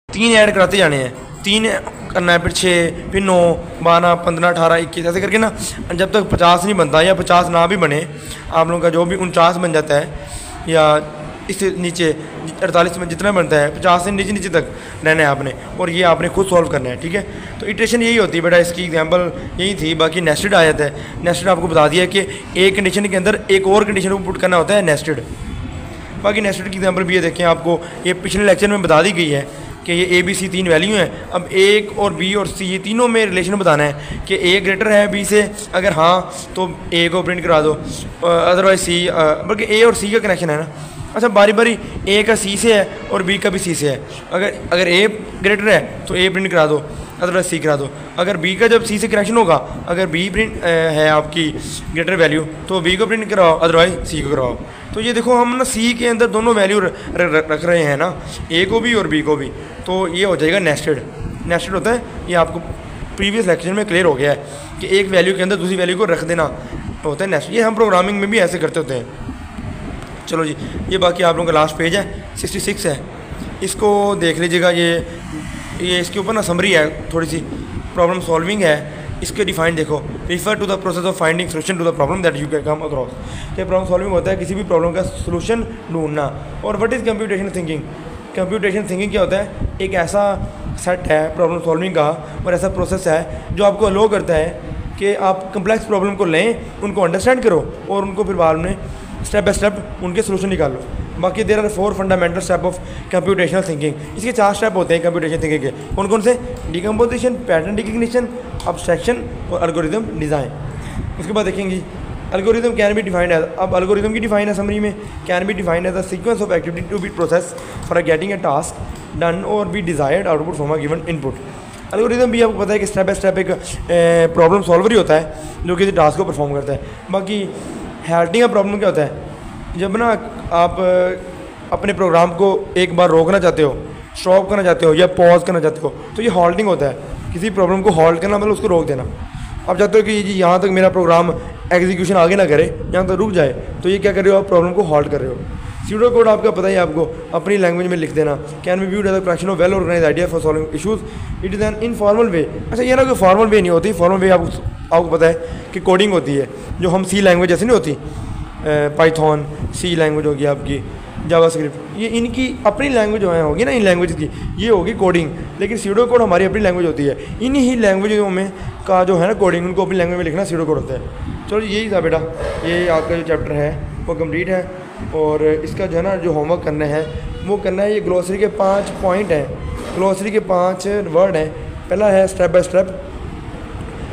3 add कराते जाने हैं, 3 करना है, फिर 6, फिर 9, 12, 15, 18, 21 ऐसे करके ना जब तक 50 नहीं बनता या 50 ना भी बने, आप लोगों का जो भी 49 बन जाता है या इससे नीचे 48 में जितना बनता है 50 से नीचे नीचे तक रहना है आपने, और ये आपने खुद सॉल्व करना है। ठीक है, तो इटरेशन यही होती है बेटा, इसकी एग्जांपल यही थी। बाकी नेस्टेड आ जाता है। नेस्टेड आपको बता दिया कि एक कंडीशन के अंदर एक और कंडीशन को पुट करना होता है नेस्टेड। बाकी नेस्टेड की एग्जांपल भी ये देखें, आपको ये पिछले लेक्चर में बता दी गई है कि ये ABC 3 वैल्यू हैं। अब A और B और C ये तीनों में रिलेशन बताना है कि A ग्रेटर है B से, अगर हाँ तो A को प्रिंट करा दो, अदरवाइज C, बल्कि A और C का कनेक्शन है ना। अच्छा, बारी बारी A का C से है और B का भी C से है। अगर A ग्रेटर है तो A प्रिंट करा दो, अदरवाइज C करा दो। अगर B का जब C से कनेक्शन होगा, अगर B प्रिंट है आपकी ग्रेटर वैल्यू तो B को प्रिंट कराओ, अदरवाइज C को करवाओ। तो ये देखो हम ना C के अंदर दोनों वैल्यू रख रहे हैं ना, A को भी और B को भी, तो ये हो जाएगा नेस्टेड। नेस्टेड होता है, ये आपको प्रीवियस लेक्चर में क्लियर हो गया है कि एक वैल्यू के अंदर दूसरी वैल्यू को रख देना होता है नेस्टेड। ये हम प्रोग्रामिंग में भी ऐसे करते होते हैं। चलो जी, ये बाकी आप लोगों का लास्ट पेज है, 66 है, इसको देख लीजिएगा। ये इसके ऊपर ना समरी है, थोड़ी सी प्रॉब्लम सॉल्विंग है। इसके डिफाइन देखो, refer to the process of finding solution to the problem that you can come across. ये प्रॉब्लम सॉल्विंग होता है किसी भी प्रॉब्लम का सोल्यूशन ढूंढना। और what is computation thinking? Computation thinking क्या होता है? एक ऐसा सेट है प्रॉब्लम सॉल्विंग का और ऐसा प्रोसेस है जो आपको अलो करता है कि आप कम्प्लेक्स प्रॉब्लम को लें, उनको अंडरस्टैंड करो और उनको फिर बाद में स्टेप बाय स्टेप उनके सोल्यूशन निकालो। बाकी there are 4 fundamental step of computational thinking. इसके 4 स्टेप होते हैं कंप्यूटेशन थिंकिंग के। कौन कौन से? डिकम्पोजिशन, पैटर्न रिकग्निशन, अब्स्ट्रैक्शन और एल्गोरिथम डिज़ाइन। उसके बाद देखेंगे algorithm can be defined as, अब एल्गोरिथम की डिफाइन है समरी में, can be defined as a sequence of activity to be process for getting a task done और be desired output from a given input. Algorithm भी आपको पता है कि स्टेप बाय स्टेप एक प्रॉब्लम सॉल्वर ही होता है जो किसी टास्क को परफॉर्म करता है। बाकी हैल्टिंग का प्रॉब्लम क्या होता है? जब ना आप अपने प्रोग्राम को एक बार रोकना चाहते हो, स्टॉप करना चाहते हो या पॉज करना चाहते हो, तो ये हॉल्टिंग होता है। किसी प्रॉब्लम को हॉल्ट करना मतलब उसको रोक देना। आप चाहते हो कि जी यहाँ तक मेरा प्रोग्राम एग्जीक्यूशन आगे ना करे, यहाँ तक रुक जाए, तो ये क्या कर रहे हो? आप प्रॉब्लम को हॉल्ट कर रहे हो। सीडो कोड आपका पता ही है, आपको अपनी लैंग्वेज में लिख देना। Can be viewed as a collection of well organize idea for solving issues, it is an informal way. अच्छा, ये ना कोई फॉर्मल वे नहीं होती। फॉर्मल वे आपको पता है कि कोडिंग होती है, जो हम C लैंग्वेज जैसे नहीं होती, पाइथन C लैंग्वेज होगी आपकी, जावास्क्रिप्ट, ये इनकी अपनी लैंग्वेज जो है होगी ना, इन लैंग्वेज की ये होगी कोडिंग। लेकिन सीडो कोड हमारी अपनी लैंग्वेज होती है। इन्हीं ही लैंग्वेजों में का जो है ना कोडिंग, उनको अपनी लैंग्वेज में लिखना सीडो कोड होता है। चलो यही था बेटा, ये आपका जो चैप्टर है वो कंप्लीट है। और इसका जो है ना जो होमवर्क करना है वो करना है। ये ग्लोसरी के 5 पॉइंट हैं, ग्लोसरी के 5 वर्ड हैं। पहला है स्टेप बाय स्टेप,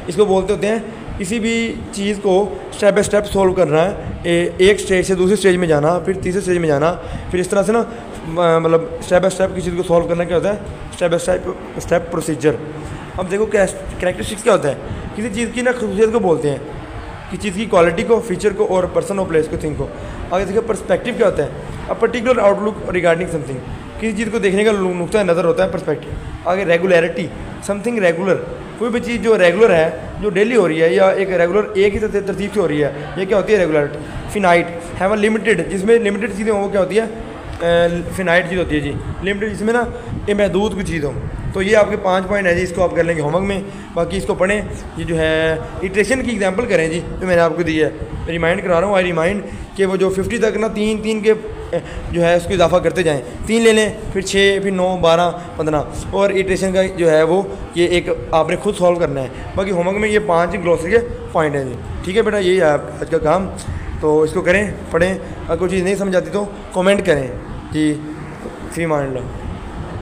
इसको बोलते होते हैं किसी भी चीज़ को स्टेप बाय स्टेप सोल्व करना है। एक स्टेज से दूसरी स्टेज में जाना, फिर तीसरे स्टेज में जाना, फिर इस तरह से ना मतलब स्टेप बाय स्टेप किसी चीज़ को सॉल्व करना क्या होता है? Step by step procedure. अब देखो कैरेक्टरिस्टिक्स क्या होता है? किसी चीज़ की ना खसूसियत को बोलते हैं, किसी चीज़ की क्वालिटी को, फीचर को और पर्सन और प्लेस को, थिंग को। आगे देखो पर्सपेक्टिव क्या होता है? A particular outlook regarding something, किसी चीज़ को देखने का नुक्ता नज़र होता है पर्सपेक्टिव। आगे रेगुलरिटी, समथिंग रेगुलर, कोई भी चीज़ जो रेगुलर है, जो डेली हो रही है या एक रेगुलर एक ही तरतीब से हो रही है, ये क्या होती है? Regularity. Finite, have a limited, जिसमें लिमिटेड चीज़ें हो वो क्या होती है? फिनाइट चीज़ होती है जी, लिमिटेड, जिसमें ना ये महदूद कोई चीज़ हो। तो ये आपके 5 पॉइंट है जी, इसको आप कर लेंगे होमवर्क में। बाकी इसको पढ़ें। ये जो है इटरेशन की एग्जांपल करें जी, जो मैंने आपको दी है, रिमाइंड करा रहा हूँ। आई रिमाइंड कि वो जो 50 तक ना 3 के जो है उसको इजाफा करते जाएं। 3 ले लें, फिर 6, फिर 9, 12, 15। और इटरेशन का जो है वो ये एक आपने खुद सॉल्व करना है। बाकी होमवर्क में ये 5 ग्लोसरी के पॉइंट हैं जी। ठीक है बेटा, यही है आज का काम। तो इसको करें, पढ़ें। अगर कोई चीज़ नहीं समझ आती तो कमेंट करें जी। फी मान लो।